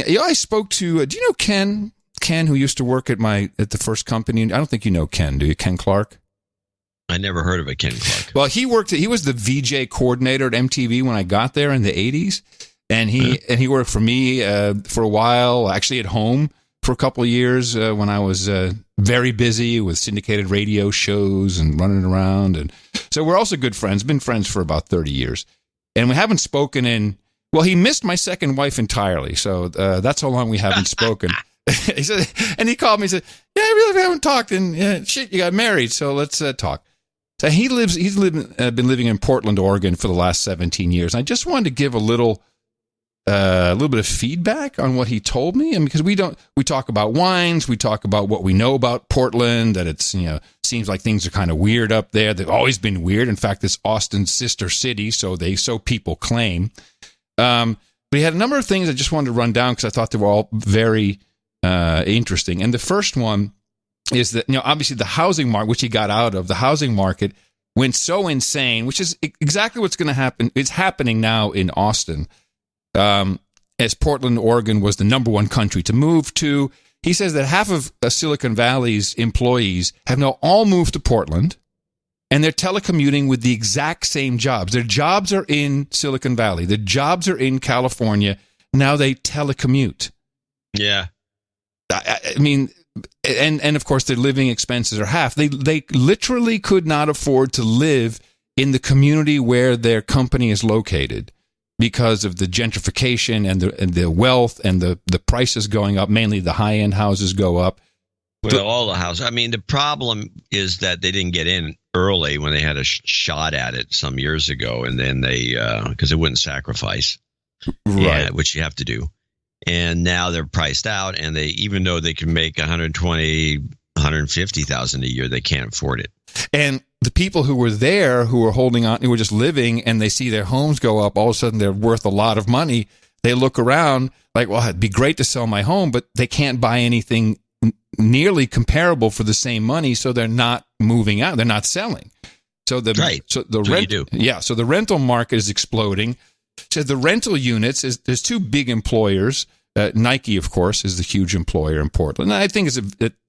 I spoke to, do you know Ken? Ken, who used to work at the first company. I don't think you know Ken, do you? Ken Clark? I never heard of a Ken Clark. Well, he was the VJ coordinator at MTV when I got there in the 80s. And he worked for me for a while, actually at home for a couple of years when I was very busy with syndicated radio shows and running around. And so we're also good friends, been friends for about 30 years. And we haven't spoken he missed my second wife entirely. So that's how long we haven't spoken. He said, and he called me and said, yeah, I really haven't talked. And you got married. So let's talk. So he's been living in Portland, Oregon for the last 17 years. And I just wanted to give a little bit of feedback on what he told me. And because we talk about wines, we talk about what we know about Portland, that it's, seems like things are kind of weird up there. They've always been weird. In fact, it's Austin's sister city. So people claim. But he had a number of things I just wanted to run down because I thought they were all very interesting. And the first one is that, obviously the housing market, which he got out of, the housing market went so insane, which is exactly what's going to happen. It's happening now in Austin. As Portland, Oregon was the number one country to move to. He says that half of Silicon Valley's employees have now all moved to Portland, and they're telecommuting with the exact same jobs. Their jobs are in Silicon Valley. Their jobs are in California. Now they telecommute. Yeah. I mean, and of course their living expenses are half. They literally could not afford to live in the community where their company is located because of the gentrification and the wealth and the prices going up. Mainly the high end houses go up. Well, all the houses. I mean, the problem is that they didn't get in early when they had a shot at it some years ago, and then they because they wouldn't sacrifice, right? Which you have to do. And now they're priced out, and even though they can make $150,000 a year, they can't afford it. And the people who were there, who were holding on, who were just living, and they see their homes go up, all of a sudden they're worth a lot of money. They look around like, well, it'd be great to sell my home, but they can't buy anything nearly comparable for the same money, so they're not moving out. They're not selling. So the rental market is exploding. So the rental units there's two big employers. Nike, of course, is the huge employer in Portland. And I think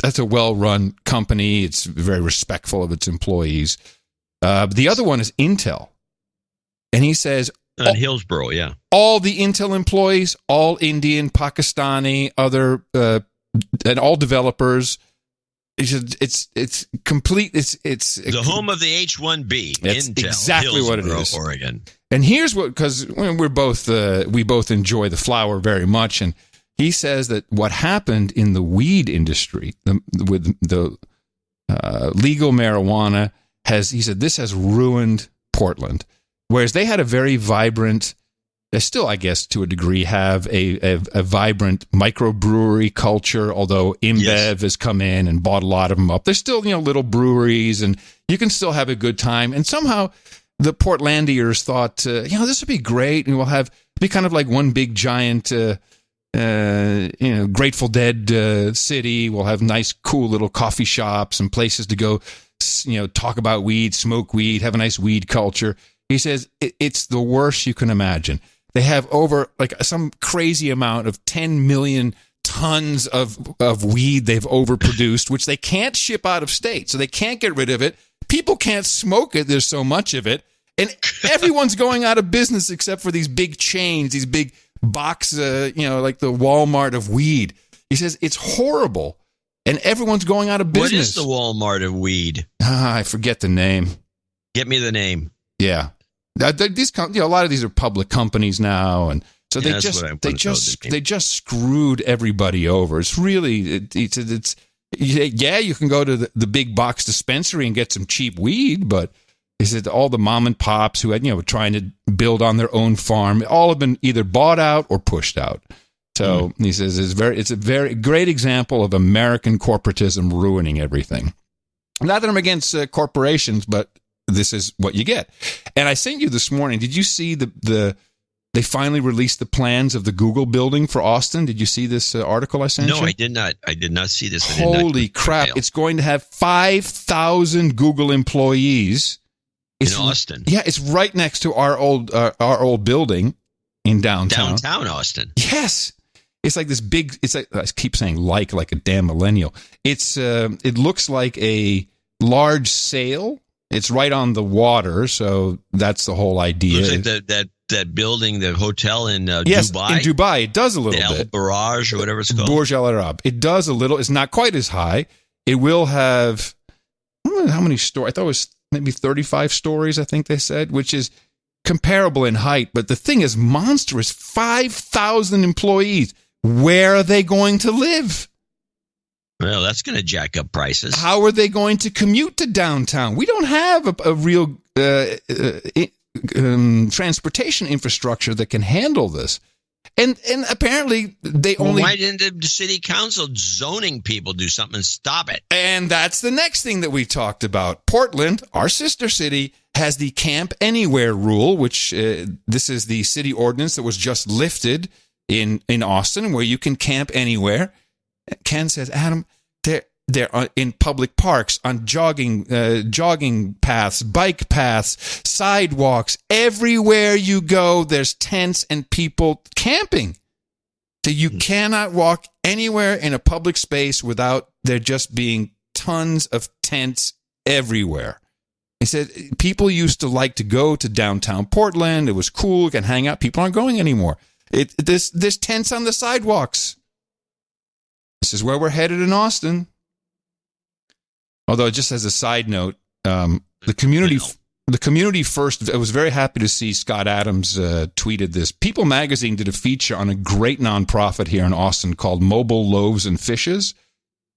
that's a well-run company. It's very respectful of its employees. The other one is Intel. And he says... Hillsborough, yeah. All the Intel employees, all Indian, Pakistani, other... and all developers... It's complete. It's the home of the H-1B. That's Intel, exactly what it is. Oregon. we both enjoy the flower very much, and he says that what happened in the weed industry with the legal marijuana this has ruined Portland, whereas they had a very vibrant. They still, I guess, to a degree, have a vibrant microbrewery culture, although InBev has come in and bought a lot of them up. There's still, little breweries, and you can still have a good time. And somehow the Portlandiers thought, this would be great, and we'll be kind of like one big giant, Grateful Dead city. We'll have nice, cool little coffee shops and places to go, talk about weed, smoke weed, have a nice weed culture. He says it's the worst you can imagine. They have over some crazy amount of 10 million tons of weed they've overproduced, which they can't ship out of state. So they can't get rid of it. People can't smoke it. There's so much of it. And everyone's going out of business except for these big chains, these big box, like the Walmart of weed. He says it's horrible. And everyone's going out of business. What is the Walmart of weed? I forget the name. Get me the name. Yeah. These a lot of these are public companies now, and so they just screwed everybody over. It's really you can go to the big box dispensary and get some cheap weed, but he said all the mom and pops who had were trying to build on their own farm, all have been either bought out or pushed out. So he says it's a very great example of American corporatism ruining everything. Not that I'm against corporations, but this is what you get. And I sent you this morning. Did you see they finally released the plans of the Google building for Austin? Did you see this article I sent you? No, I did not. I did not see this. Holy crap. It's going to have 5,000 Google employees. In Austin? Yeah, it's right next to our old building in downtown. Downtown Austin? Yes. It's like this big. It's like, I keep saying like a damn millennial. It looks like a large sail. It's right on the water, so that's the whole idea. Looks like that building, the hotel in yes, Dubai. in Dubai, it does a little the bit. El Barrage or whatever it's called. Burj Al Arab. It does a little. It's not quite as high. It will have, I don't know how many stories. I thought it was maybe 35 stories, I think they said, which is comparable in height. But the thing is monstrous. 5,000 employees. Where are they going to live? Well, that's going to jack up prices. How are they going to commute to downtown? We don't have a real transportation infrastructure that can handle this. And apparently they only... Why didn't the city council zoning people do something and stop it? And that's the next thing that we talked about. Portland, our sister city, has the Camp Anywhere rule, which this is the city ordinance that was just lifted in Austin, where you can camp anywhere. Ken says, Adam, they're in public parks, on jogging paths, bike paths, sidewalks. Everywhere you go, there's tents and people camping. So you cannot walk anywhere in a public space without there just being tons of tents everywhere. He said people used to like to go to downtown Portland. It was cool. You can hang out. People aren't going anymore. There's tents on the sidewalks. This is where we're headed in Austin. Although, just as a side note, the community first. I was very happy to see Scott Adams tweeted this. People Magazine did a feature on a great nonprofit here in Austin called Mobile Loaves and Fishes,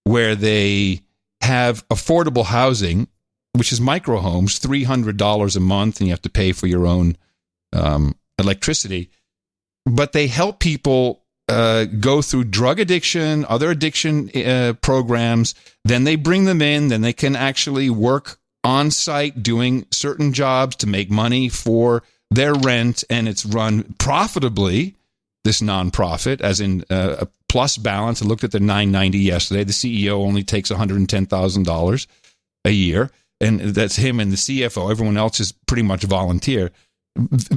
where they have affordable housing, which is micro homes, $300 a month, and you have to pay for your own electricity. But they help people go through drug addiction, other addiction programs. Then they bring them in. Then they can actually work on site doing certain jobs to make money for their rent. And it's run profitably, this nonprofit, as in a plus balance. I looked at the $990 yesterday. The CEO only takes $110,000 a year. And that's him and the CFO. Everyone else is pretty much volunteer.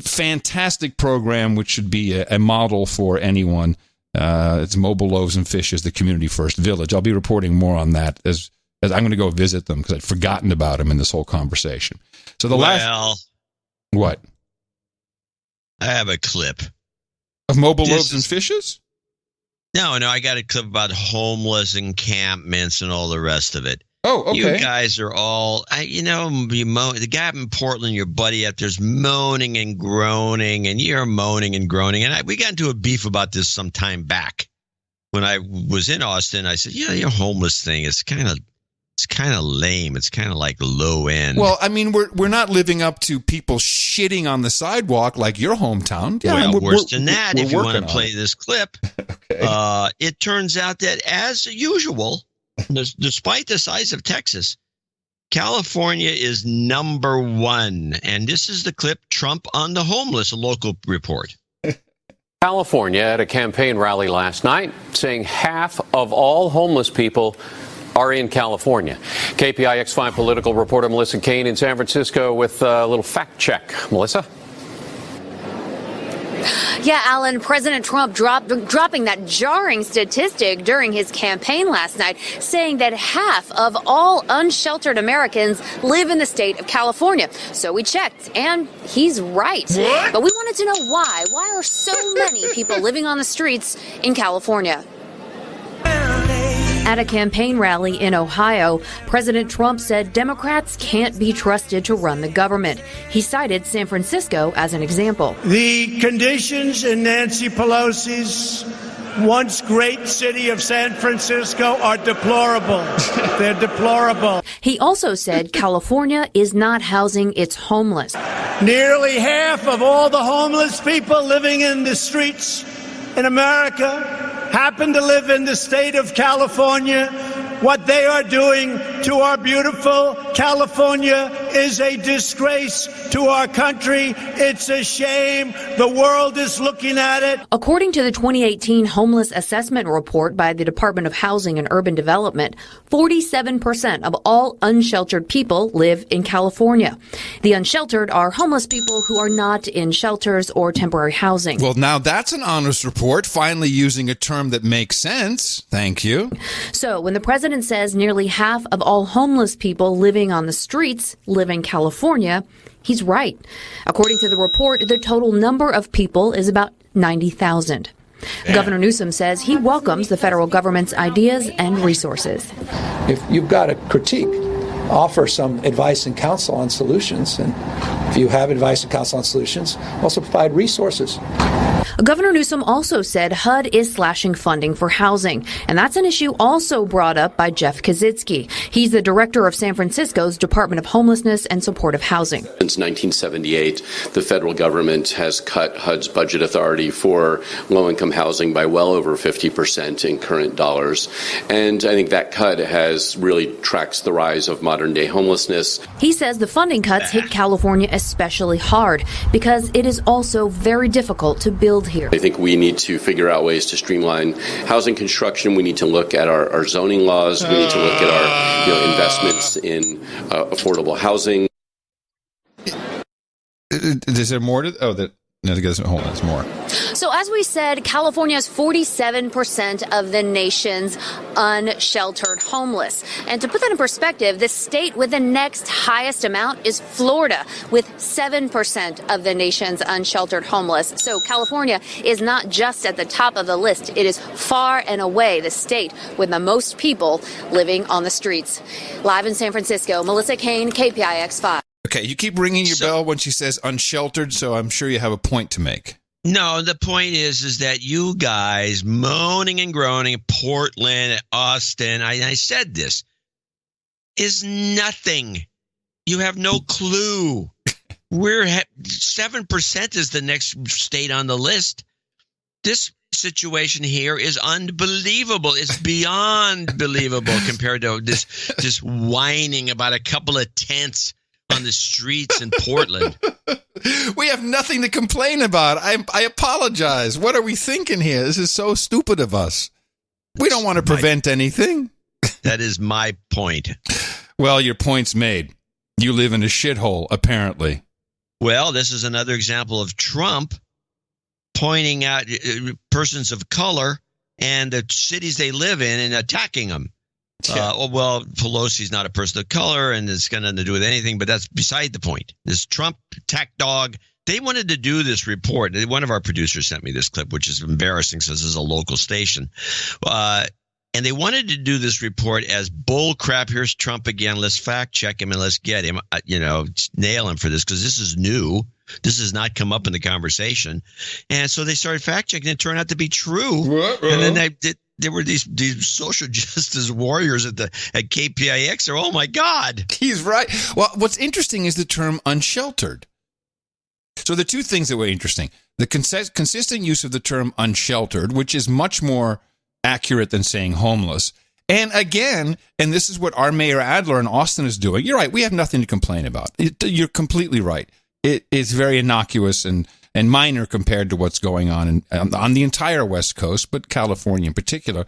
Fantastic program, which should be a model for anyone. It's Mobile Loaves and Fishes, the Community First Village. I'll be reporting more on that as I'm going to go visit them because I'd forgotten about them in this whole conversation. So what? I have a clip of Mobile Loaves and Fishes. No, I got a clip about homeless encampments and all the rest of it. Oh, okay. You guys are all, the guy in Portland, your buddy up there's moaning and groaning, and you're moaning and groaning. And we got into a beef about this some time back. When I was in Austin, I said, your homeless thing is kind of lame. It's kind of like low end. Well, I mean, we're not living up to people shitting on the sidewalk like your hometown. Yeah, worse than that. If you want to play this clip, okay. It turns out that as usual, despite the size of Texas, California is number one. And this is the clip, Trump on the homeless, a local report. California at a campaign rally last night saying half of all homeless people are in California. KPIX5 political reporter Melissa Kane in San Francisco with a little fact check. Melissa? Yeah, Alan, President Trump dropping that jarring statistic during his campaign last night, saying that half of all unsheltered Americans live in the state of California. So we checked, and he's right. What? But we wanted to know why. Why are so many people living on the streets in California? At a campaign rally in Ohio, President Trump said Democrats can't be trusted to run the government. He cited San Francisco as an example. The conditions in Nancy Pelosi's once great city of San Francisco are deplorable. They're deplorable. He also said California is not housing its homeless. Nearly half of all the homeless people living in the streets in America happen to live in the state of California. What they are doing to our beautiful California is a disgrace to our country. It's a shame. The world is looking at it. According to the 2018 Homeless Assessment Report by the Department of Housing and Urban Development, 47% of all unsheltered people live in California. The unsheltered are homeless people who are not in shelters or temporary housing. Well, now that's an honest report, finally using a term that makes sense. Thank you. So when the president says nearly half of all homeless people living on the streets live in California, he's right. According to the report, the total number of people is about 90,000. Governor Newsom says he welcomes the federal government's ideas and resources. If you've got a critique, offer some advice and counsel on solutions. And if you have advice and counsel on solutions, also provide resources. Governor Newsom also said HUD is slashing funding for housing, and that's an issue also brought up by Jeff Kaczynski. He's the director of San Francisco's Department of Homelessness and Supportive Housing. Since 1978, the federal government has cut HUD's budget authority for low-income housing by well over 50% in current dollars. And I think that cut has really tracks the rise of modern-day homelessness. He says the funding cuts hit California especially hard because it is also very difficult to build here. I think we need to figure out ways to streamline housing construction. We need to look at our zoning laws. We need to look at our investments in affordable housing. Is there more to? Oh, that no, hold on, there's more. So as we said, California is 47% of the nation's unsheltered homeless. And to put that in perspective, the state with the next highest amount is Florida, with 7% of the nation's unsheltered homeless. So California is not just at the top of the list. It is far and away the state with the most people living on the streets. Live in San Francisco, Melissa Kane, KPIX 5. Okay, you keep ringing your bell when she says unsheltered, so I'm sure you have a point to make. No, the point is that you guys moaning and groaning, Portland, Austin, I said this, is nothing. You have no clue. 7% is the next state on the list. This situation here is unbelievable. It's beyond believable compared to this whining about a couple of tents on the streets in Portland. We have nothing to complain about. I apologize. What are we thinking here? This is so stupid of us. We don't want to prevent anything. That is my point. Well, your point's made. You live in a shithole, apparently. Well, this is another example of Trump pointing out persons of color and the cities they live in and attacking them. Well, Pelosi's not a person of color, and it's got nothing to do with anything, but that's beside the point. This Trump attack dog, they wanted to do this report. One of our producers sent me this clip, which is embarrassing since this is a local station. And they wanted to do this report as bull crap. Here's Trump again. Let's fact check him and let's get him, nail him for this because this is new. This has not come up in the conversation. And so they started fact checking. It turned out to be true. And then there were these social justice warriors at KPIX. Oh my God. He's right. Well, what's interesting is the term unsheltered. So the two things that were interesting, the consistent use of the term unsheltered, which is much more accurate than saying homeless. And again, and this is what our Mayor Adler in Austin is doing. You're right. We have nothing to complain about. You're completely right. It is very innocuous and minor compared to what's going on on the entire West Coast, but California in particular,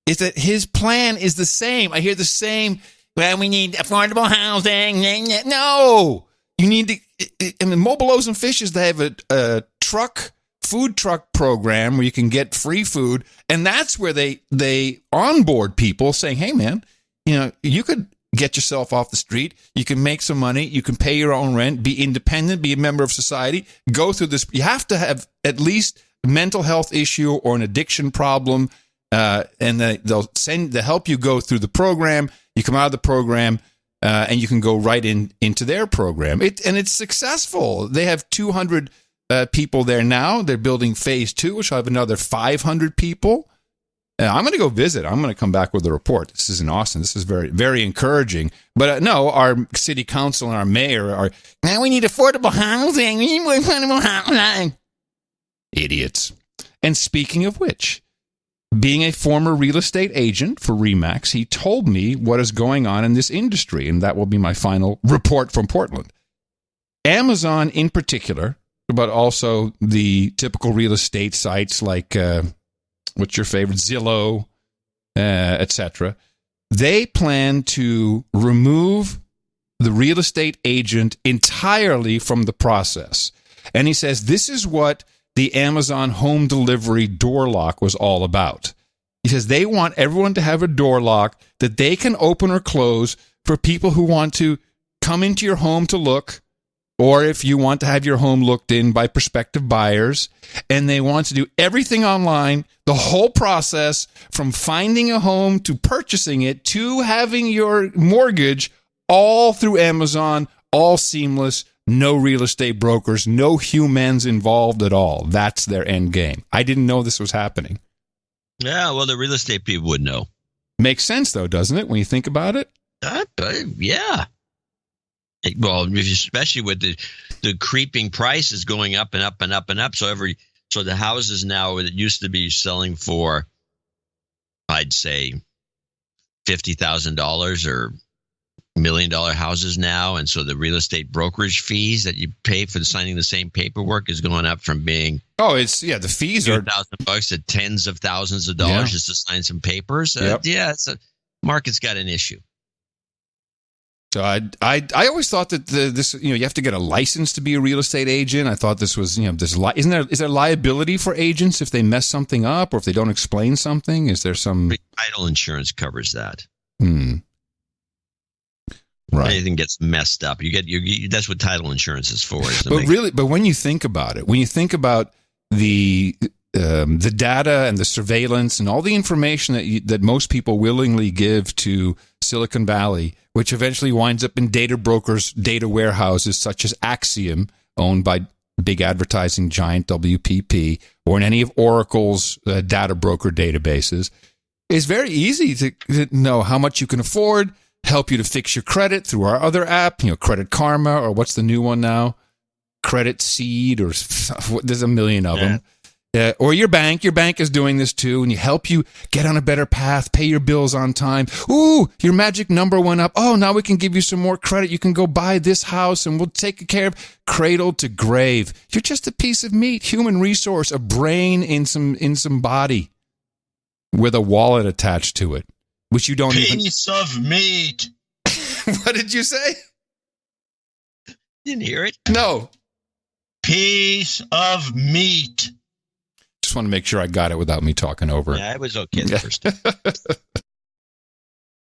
is that his plan is the same. I hear the same, well, we need affordable housing. No, you need to, I mean, Mobile O's and Fishes, they have a food truck program where you can get free food, and that's where they onboard people saying, hey, man, you could get yourself off the street. You can make some money. You can pay your own rent, be independent, be a member of society, go through this. You have to have at least a mental health issue or an addiction problem, and they'll help you go through the program. You come out of the program, and you can go right into their program. And it's successful. They have 200 people there now. They're building phase 2, which will have another 500 people. I'm going to go visit. I'm going to come back with a report. This is in Austin. This is very, very encouraging. But no, our city council and our mayor are, now we need affordable housing. We need more affordable housing. Idiots. And speaking of which, being a former real estate agent for RE/MAX, he told me what is going on in this industry, and that will be my final report from Portland. Amazon in particular, but also the typical real estate sites like, what's your favorite, Zillow, etc., they plan to remove the real estate agent entirely from the process. And he says this is what the Amazon home delivery door lock was all about. He says they want everyone to have a door lock that they can open or close for people who want to come into your home to look, or if you want to have your home looked in by prospective buyers, and they want to do everything online, the whole process from finding a home to purchasing it to having your mortgage, all through Amazon, all seamless, no real estate brokers, no humans involved at all. That's their end game. I didn't know this was happening. Yeah, well, the real estate people would know. Makes sense, though, doesn't it, when you think about it? Yeah. Well, especially with the creeping prices going up and up and up and up. So the houses now that used to be selling for, I'd say, $50,000 or $1 million houses now, and so the real estate brokerage fees that you pay for signing the same paperwork is going up from being the fees are $2,000 to tens of thousands of dollars just to sign some papers. So market's got an issue. So I always thought that this you have to get a license to be a real estate agent. I thought this was is there liability for agents if they mess something up or if they don't explain something? Is there some title insurance covers that? Right. Anything gets messed up, that's what title insurance is for. But when you think about it, when you think about the data and the surveillance and all the information that most people willingly give to Silicon Valley, which eventually winds up in data brokers' data warehouses such as Axiom, owned by big advertising giant WPP, or in any of Oracle's data broker databases, it's very easy to know how much you can afford, help you to fix your credit through our other app, Credit Karma, or what's the new one now? Credit Seed, or there's a million of them. Or your bank is doing this too, and you help you get on a better path, pay your bills on time. Ooh, your magic number went up. Oh, now we can give you some more credit. You can go buy this house, and we'll take care of cradle to grave. You're just a piece of meat, human resource, a brain in some body with a wallet attached to it, which you don't piece of meat. What did you say? Didn't hear it. No. Piece of meat. Just want to make sure I got it without me talking over it. Yeah, it was okay the first time.